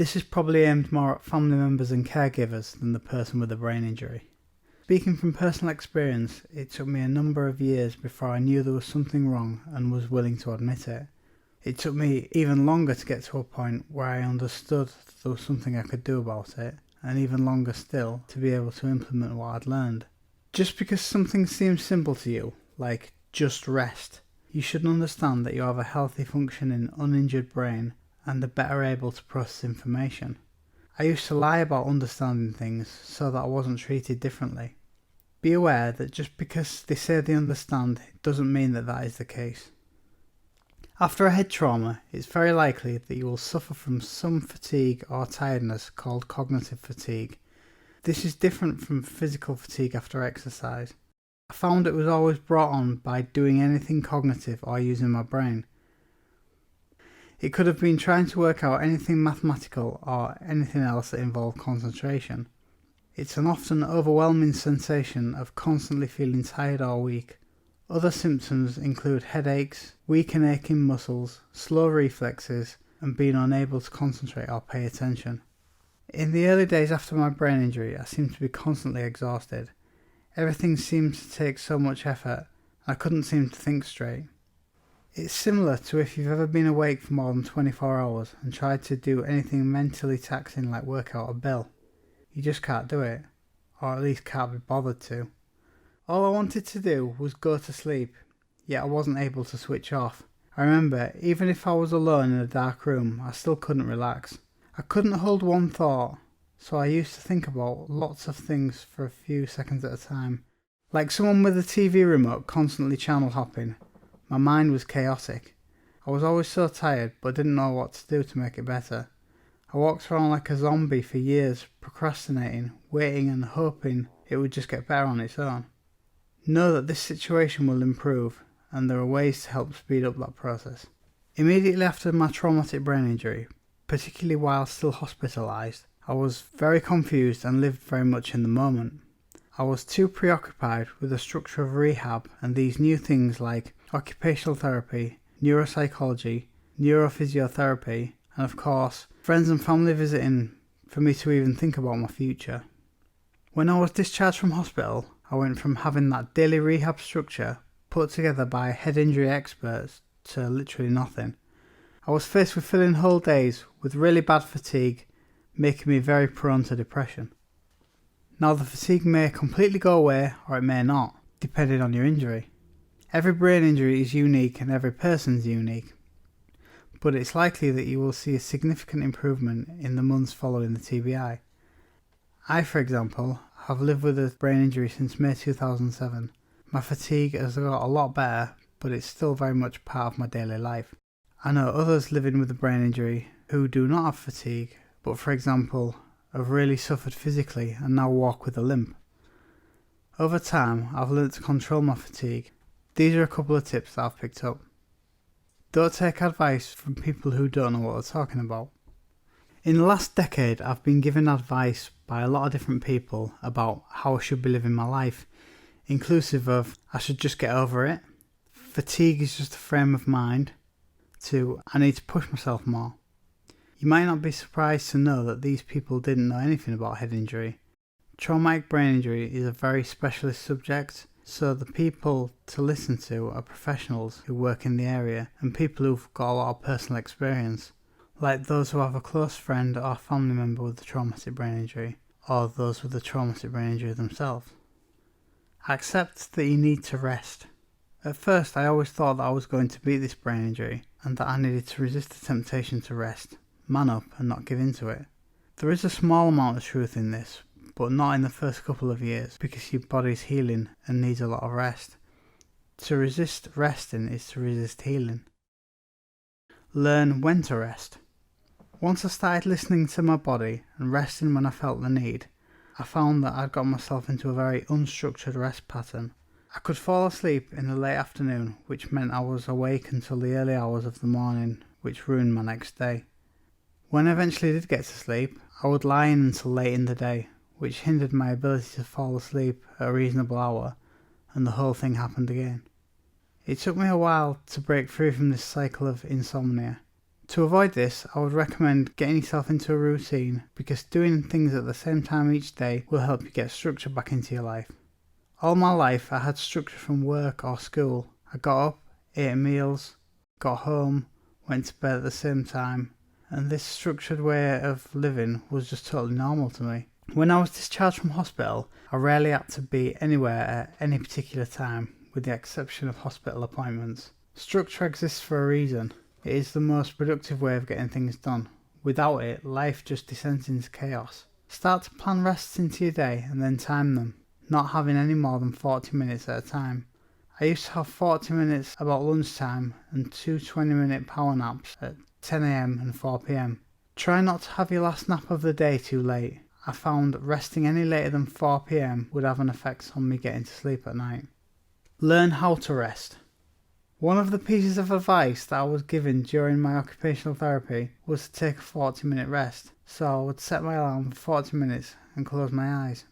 This is probably aimed more at family members and caregivers than the person with a brain injury. Speaking from personal experience, it took me a number of years before I knew there was something wrong and was willing to admit it. It took me even longer to get to a point where I understood there was something I could do about it, and even longer still to be able to implement what I'd learned. Just because something seems simple to you, like just rest, you should understand that you have a healthy functioning, uninjured brain and are better able to process information. I used to lie about understanding things so that I wasn't treated differently. Be aware that just because they say they understand, it doesn't mean that that is the case. After a head trauma, it's very likely that you will suffer from some fatigue or tiredness called cognitive fatigue. This is different from physical fatigue after exercise. I found it was always brought on by doing anything cognitive or using my brain. It could have been trying to work out anything mathematical or anything else that involved concentration. It's an often overwhelming sensation of constantly feeling tired or weak. Other symptoms include headaches, weak and aching muscles, slow reflexes, and being unable to concentrate or pay attention. In the early days after my brain injury, I seemed to be constantly exhausted. Everything seemed to take so much effort, and I couldn't seem to think straight. It's similar to if you've ever been awake for more than 24 hours and tried to do anything mentally taxing like work out a bill. You just can't do it, or at least can't be bothered to. All I wanted to do was go to sleep, yet I wasn't able to switch off. I remember, even if I was alone in a dark room, I still couldn't relax. I couldn't hold one thought, so I used to think about lots of things for a few seconds at a time. Like someone with a TV remote constantly channel hopping. My mind was chaotic. I was always so tired, but didn't know what to do to make it better. I walked around like a zombie for years, procrastinating, waiting and hoping it would just get better on its own. Know that this situation will improve, and there are ways to help speed up that process. Immediately after my traumatic brain injury, particularly while still hospitalised, I was very confused and lived very much in the moment. I was too preoccupied with the structure of rehab and these new things like occupational therapy, neuropsychology, neurophysiotherapy, and of course, friends and family visiting for me to even think about my future. When I was discharged from hospital, I went from having that daily rehab structure put together by head injury experts to literally nothing. I was faced with filling whole days with really bad fatigue, making me very prone to depression. Now the fatigue may completely go away or it may not, depending on your injury. Every brain injury is unique and every person's unique, but it's likely that you will see a significant improvement in the months following the TBI. I, for example, have lived with a brain injury since May 2007. My fatigue has got a lot better, but it's still very much part of my daily life. I know others living with a brain injury who do not have fatigue, but for example, have really suffered physically and now walk with a limp. Over time, I've learnt to control my fatigue. These are a couple of tips that I've picked up. Don't take advice from people who don't know what they're talking about. In the last decade, I've been given advice by a lot of different people about how I should be living my life, inclusive of I should just get over it, fatigue is just a frame of mind, to I need to push myself more. You might not be surprised to know that these people didn't know anything about head injury. Traumatic brain injury is a very specialist subject, so the people to listen to are professionals who work in the area and people who've got a lot of personal experience, like those who have a close friend or family member with a traumatic brain injury, or those with a traumatic brain injury themselves. Accept that you need to rest. At first, I always thought that I was going to beat this brain injury and that I needed to resist the temptation to rest, man up and not give in to it. There is a small amount of truth in this, but not in the first couple of years because your body's healing and needs a lot of rest. To resist resting is to resist healing. Learn when to rest. Once I started listening to my body and resting when I felt the need, I found that I'd got myself into a very unstructured rest pattern. I could fall asleep in the late afternoon, which meant I was awake until the early hours of the morning, which ruined my next day. When I eventually did get to sleep, I would lie in until late in the day, which hindered my ability to fall asleep at a reasonable hour, and the whole thing happened again. It took me a while to break free from this cycle of insomnia. To avoid this, I would recommend getting yourself into a routine, because doing things at the same time each day will help you get structure back into your life. All my life I had structure from work or school. I got up, ate meals, got home, went to bed at the same time, and this structured way of living was just totally normal to me. When I was discharged from hospital, I rarely had to be anywhere at any particular time, with the exception of hospital appointments. Structure exists for a reason. It is the most productive way of getting things done. Without it, life just descends into chaos. Start to plan rests into your day and then time them, not having any more than 40 minutes at a time. I used to have 40 minutes about lunchtime and 2 20-minute power naps at 10 AM and 4 PM. Try not to have your last nap of the day too late. I found resting any later than 4 PM would have an effect on me getting to sleep at night. Learn how to rest. One of the pieces of advice that I was given during my occupational therapy was to take a 40-minute rest, so I would set my alarm for 40 minutes and close my eyes.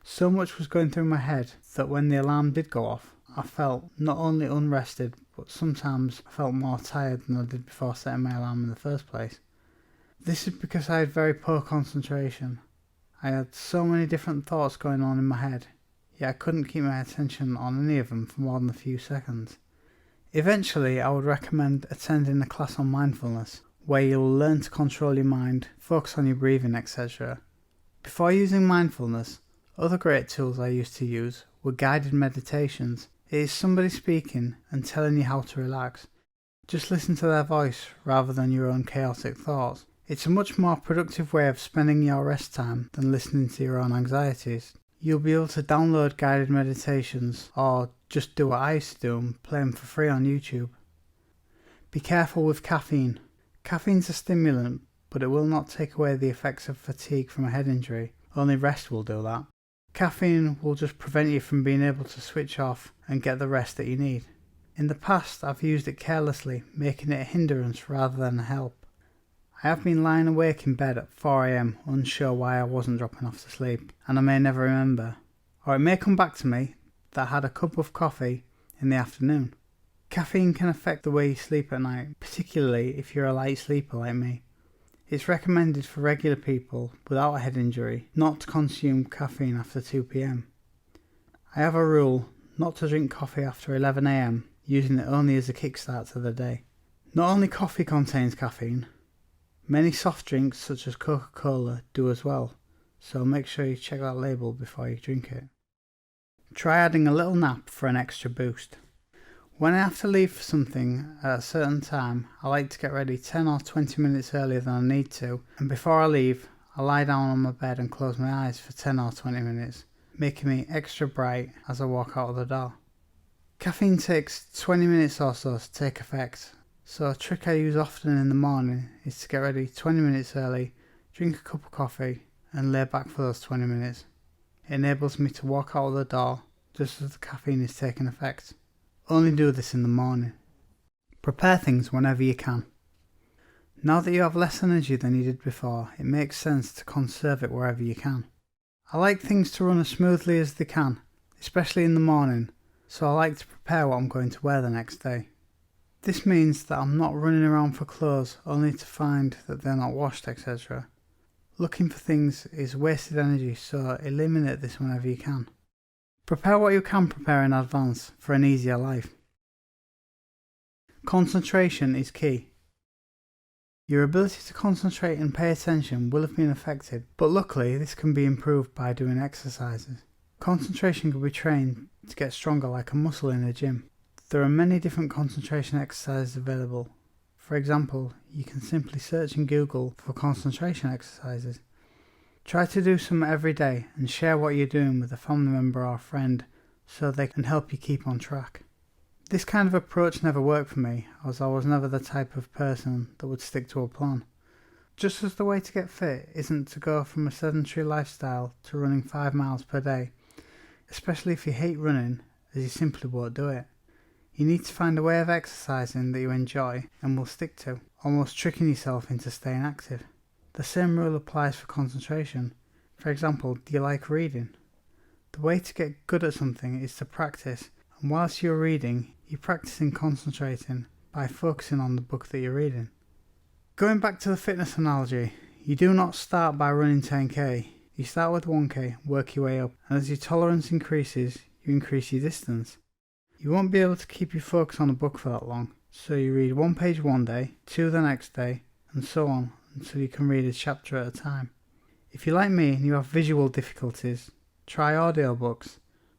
So much was going through my head that when the alarm did go off, I felt not only unrested, but sometimes I felt more tired than I did before setting my alarm in the first place. This is because I had very poor concentration. I had so many different thoughts going on in my head, yet I couldn't keep my attention on any of them for more than a few seconds. Eventually, I would recommend attending a class on mindfulness, where you'll learn to control your mind, focus on your breathing, etc. Before using mindfulness, other great tools I used to use were guided meditations. It is somebody speaking and telling you how to relax. Just listen to their voice rather than your own chaotic thoughts. It's a much more productive way of spending your rest time than listening to your own anxieties. You'll be able to download guided meditations, or just do what I used to do and play them for free on YouTube. Be careful with caffeine. Caffeine's a stimulant, but it will not take away the effects of fatigue from a head injury. Only rest will do that. Caffeine will just prevent you from being able to switch off and get the rest that you need. In the past, I've used it carelessly, making it a hindrance rather than a help. I have been lying awake in bed at 4 AM, unsure why I wasn't dropping off to sleep, and I may never remember. Or it may come back to me that I had a cup of coffee in the afternoon. Caffeine can affect the way you sleep at night, particularly if you're a light sleeper like me. It's recommended for regular people without a head injury not to consume caffeine after 2 PM. I have a rule not to drink coffee after 11 AM, using it only as a kickstart to the day. Not only coffee contains caffeine, many soft drinks such as Coca-Cola do as well, so make sure you check that label before you drink it. Try adding a little nap for an extra boost. When I have to leave for something at a certain time, I like to get ready 10 or 20 minutes earlier than I need to, and before I leave, I lie down on my bed and close my eyes for 10 or 20 minutes, making me extra bright as I walk out of the door. Caffeine takes 20 minutes or so to take effect, so a trick I use often in the morning is to get ready 20 minutes early, drink a cup of coffee, and lay back for those 20 minutes. It enables me to walk out of the door just as the caffeine is taking effect. Only do this in the morning. Prepare things whenever you can. Now that you have less energy than you did before, it makes sense to conserve it wherever you can. I like things to run as smoothly as they can, especially in the morning, so I like to prepare what I'm going to wear the next day. This means that I'm not running around for clothes only to find that they're not washed, etc. Looking for things is wasted energy, so eliminate this whenever you can. Prepare what you can prepare in advance for an easier life. Concentration is key. Your ability to concentrate and pay attention will have been affected, but luckily this can be improved by doing exercises. Concentration can be trained to get stronger like a muscle in a gym. There are many different concentration exercises available. For example, you can simply search in Google for concentration exercises. Try to do some every day and share what you're doing with a family member or friend so they can help you keep on track. This kind of approach never worked for me, as I was never the type of person that would stick to a plan. Just as the way to get fit isn't to go from a sedentary lifestyle to running 5 miles per day, especially if you hate running, as you simply won't do it. You need to find a way of exercising that you enjoy and will stick to, almost tricking yourself into staying active. The same rule applies for concentration. For example, do you like reading? The way to get good at something is to practice, and whilst you're reading, you're practicing concentrating by focusing on the book that you're reading. Going back to the fitness analogy, you do not start by running 10k. You start with 1k, work your way up, and as your tolerance increases, you increase your distance. You won't be able to keep your focus on a book for that long, so you read 1 page one day, 2 the next day, and so on until you can read a chapter at a time. If you're like me and you have visual difficulties, try audiobooks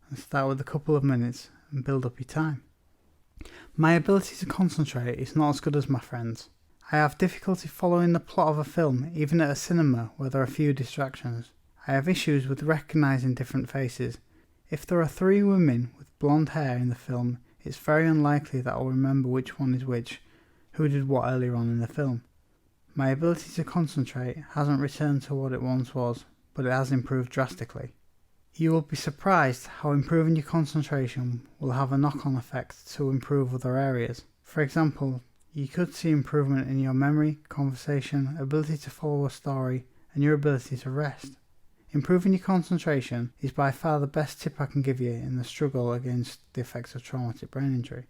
and start with a couple of minutes and build up your time. My ability to concentrate is not as good as my friends. I have difficulty following the plot of a film, even at a cinema where there are few distractions. I have issues with recognising different faces. If there are 3 women with blonde hair in the film, it's very unlikely that I'll remember which one is which, who did what earlier on in the film. My ability to concentrate hasn't returned to what it once was, but it has improved drastically. You will be surprised how improving your concentration will have a knock-on effect to improve other areas. For example, you could see improvement in your memory, conversation, ability to follow a story, and your ability to rest. Improving your concentration is by far the best tip I can give you in the struggle against the effects of traumatic brain injury.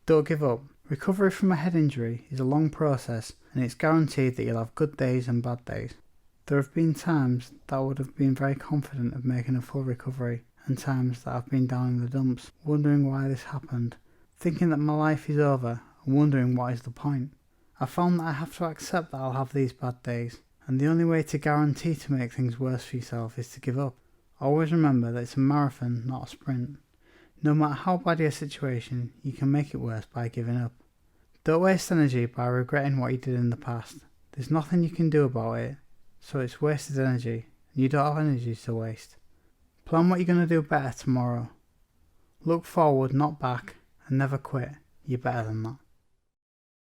Don't give up. Recovery from a head injury is a long process, and it's guaranteed that you'll have good days and bad days. There have been times that I would have been very confident of making a full recovery, and times that I've been down in the dumps, wondering why this happened, thinking that my life is over, and wondering what is the point. I found that I have to accept that I'll have these bad days, and the only way to guarantee to make things worse for yourself is to give up. Always remember that it's a marathon, not a sprint. No matter how bad your situation, you can make it worse by giving up. Don't waste energy by regretting what you did in the past. There's nothing you can do about it, so it's wasted energy, and you don't have energy to waste. Plan what you're going to do better tomorrow. Look forward, not back, and never quit. You're better than that.